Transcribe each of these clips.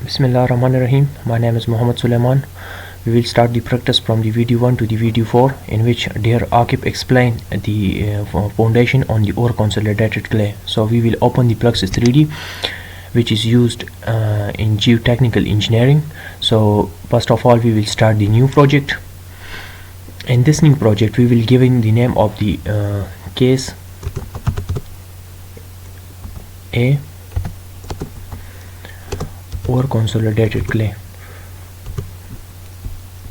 Bismillah Rahman Rahim. My name is Muhammad Suliman. We will start the practice from the video 1 to the video 4, in which dear Akib explained the foundation on the ore consolidated clay. So we will open the PlAXIS 3D, which is used in geotechnical engineering. So first of all, we will start the new project. In this new project, we will giving the name of the case A, ore consolidated clay.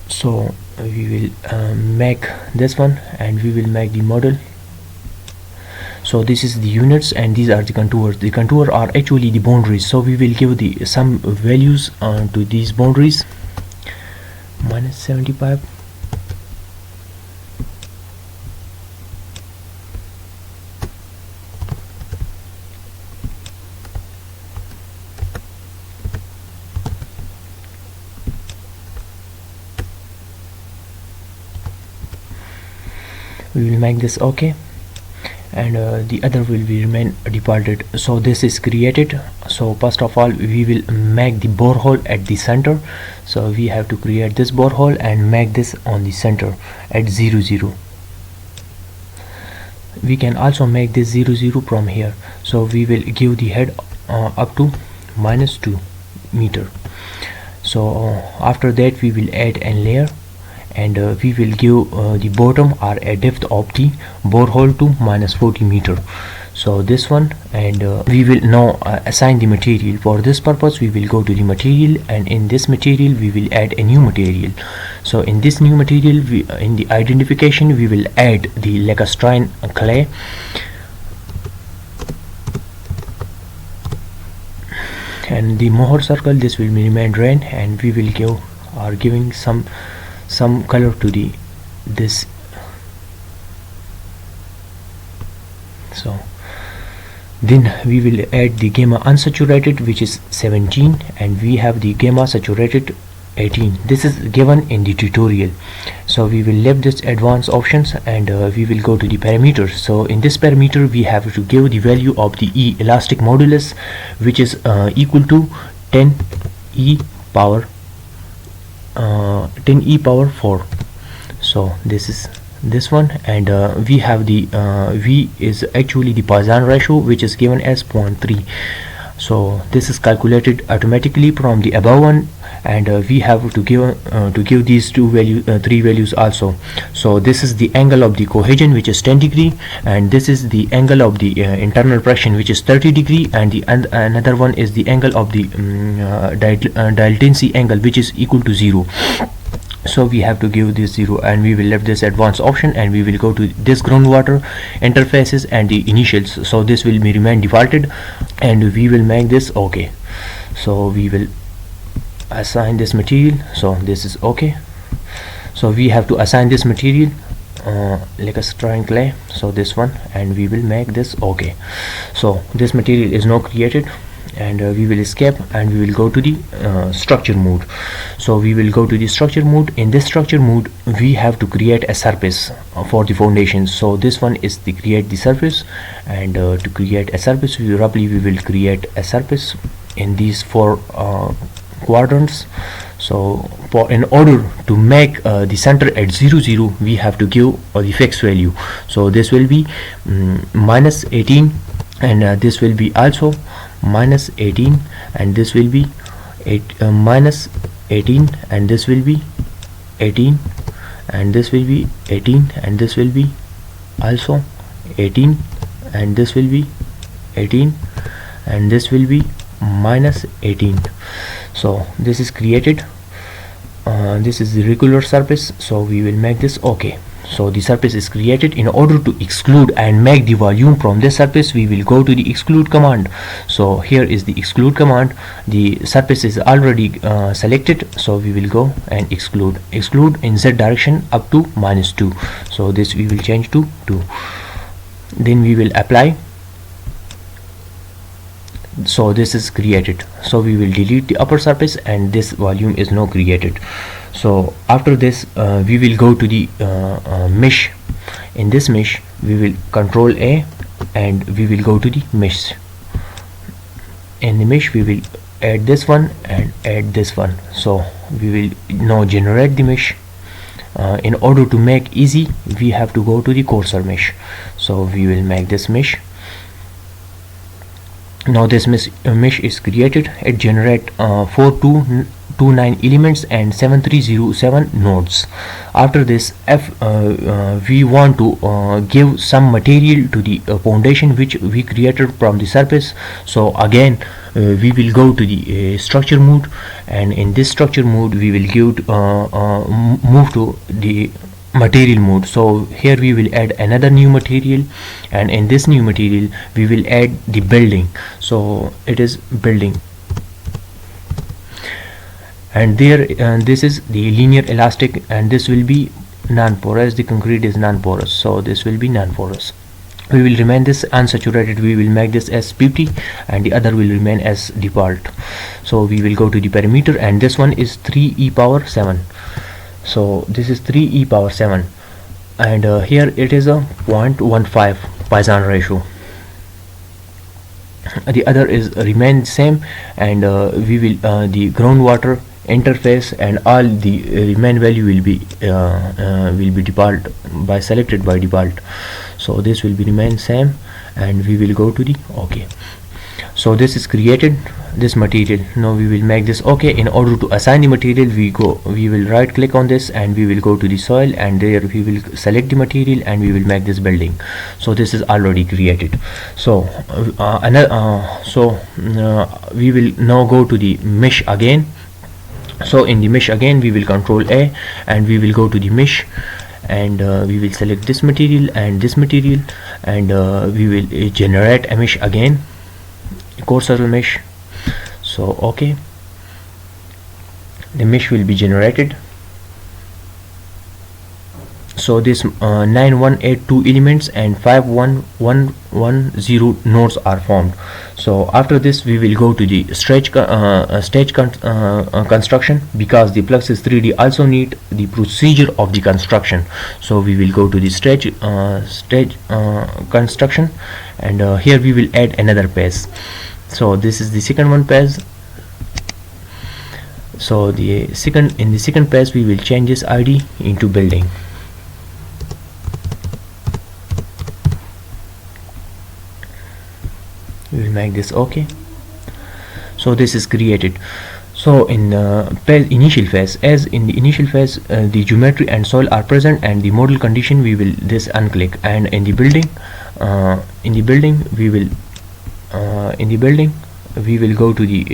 So we will make this one, and we will make the model. So this is the units, and these are the contours. The contours are actually the boundaries, so we will give the some values to these boundaries. -75, we will make this okay, and the other will be remain defaulted. So this is created. So first of all, we will make the borehole at the center. So we have to create this borehole and make this on the center at 0 0. We can also make this 0 0 from here. So we will give the head up to -2 meter. So after that, we will add a layer, and we will give the bottom or a depth of the borehole to -40 meter. So this one, and we will now assign the material. For this purpose, we will go to the material, and in this material we will add a new material. So in this new material, in the identification, we will add the lacustrine clay, and the mohr circle, this will remain drain, and we will giving some color to this. So then we will add the gamma unsaturated, which is 17, and we have the gamma saturated 18. This is given in the tutorial. So we will leave this advanced options, and we will go to the parameters. So in this parameter, we have to give the value of the E elastic modulus, which is equal to 10 e power 4. So this is this one, and we have the V is actually the Poisson ratio, which is given as 0.3. So this is calculated automatically from the above one, and we have to give these three values also. So this is the angle of the cohesion, which is 10 degree, and this is the angle of the internal pressure, which is 30 degree, and another one is the angle of the dilatancy angle, which is equal to 0. So we have to give this 0, and we will leave this advanced option, and we will go to this groundwater interfaces and the initials. So this will be remain defaulted, and we will make this okay. So we will assign this material. So this is okay. So we have to assign this material lacustrine clay, so this one, and we will make this okay. So this material is now created, and we will escape, and we will go to the structure mode. So we will go to the structure mode. In this structure mode, we have to create a surface for the foundation. So this one is to create the surface, and to create a surface, we will create a surface in these 4 quadrants. So in order to make the center at 0 0, we have to give the fixed value. So this will be -18, and this will be also -18, and this will be -18, and this will be 18, and this will be 18, and this will be also 18, and this will be 18, and this will be -18. So this is created. This is the regular surface, so we will make this okay. So the surface is created. In order to exclude and make the volume from this surface, we will go to the exclude command. So here is the exclude command. The surface is already selected, so we will go and exclude in Z direction up to -2. So this we will change to 2. Then we will apply. So this is created. So we will delete the upper surface, and this volume is now created. So after this, we will go to the mesh. In this mesh, we will Control A, and we will go to the mesh. In the mesh, we will add this one and add this one. So we will now generate the mesh. In order to make easy, we have to go to the coarser mesh. So we will make this mesh. Now this mesh is created. It generate 4229 elements and 7307 nodes. After this, we want to give some material to the foundation which we created from the surface. So again we will go to the structure mode, and in this structure mode we will give move to the material mode. So here we will add another new material, and in this new material we will add the building. So it is building, and there this is the linear elastic, and this will be non-porous. The concrete is non-porous, so this will be non-porous. We will remain this unsaturated. We will make this as 50 and the other will remain as default. So we will go to the parameter, and this one is 3e power 7. So this is 3e power 7, and here it is a 0.15 Poisson ratio. The other is remain same, and we will the groundwater interface and all the remain value will be default by selected by default. So this will be remain same, and we will go to the OK. So this is created, this material. Now we will make this OK. In order to assign the material, we will right click on this, and we will go to the soil, and there we will select the material, and we will make this building. So this is already created. So we will now go to the mesh again. So in the mesh again we will control A, and we will go to the mesh, and we will select this material and this material, and we will generate a mesh again, coarser mesh. So OK, the mesh will be generated. So this 9182 elements and 5110 nodes are formed. So after this we will go to the stage construction, because the PlAXIS 3D also need the procedure of the construction. So we will go to the stage construction, and here we will add another page. So this is the second one page. So in the second page we will change this ID into building. We will make this OK. So this is created. So in initial phase, as in the initial phase the geometry and soil are present, and the model condition we will this unclick, and in the building we will go to the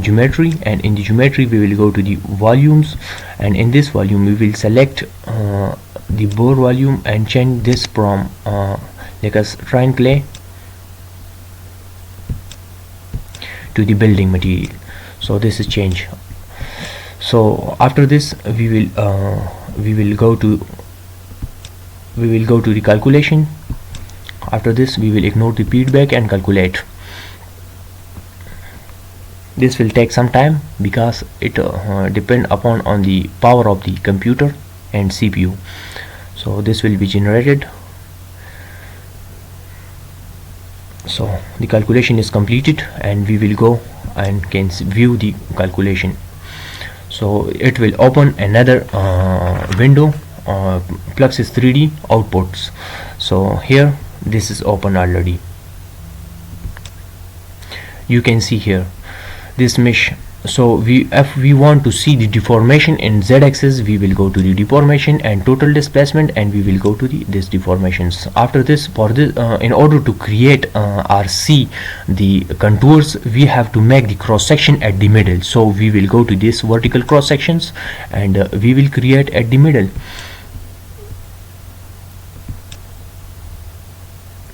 geometry, and in the geometry we will go to the volumes, and in this volume we will select the bore volume and change this from like a train clay to the building material. So this is change. So after this we will go to the calculation. After this we will ignore the feedback and calculate. This will take some time because it depend upon on the power of the computer and CPU. So this will be generated. So the calculation is completed, and we will go and can view the calculation. So it will open another window, PlAXIS 3D outputs. So here this is open already. You can see here this mesh. So if we want to see the deformation in z-axis, we will go to the deformation and total displacement, and we will go to this deformations. After this, for this in order to create or see the contours, we have to make the cross section at the middle. So we will go to this vertical cross sections, and we will create at the middle.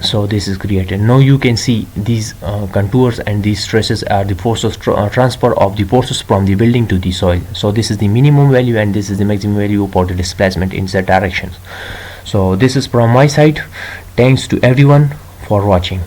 So this is created. Now you can see these contours, and these stresses are the forces transfer of the forces from the building to the soil. So this is the minimum value, and this is the maximum value for the displacement in z directions. So this is from my side. Thanks to everyone for watching.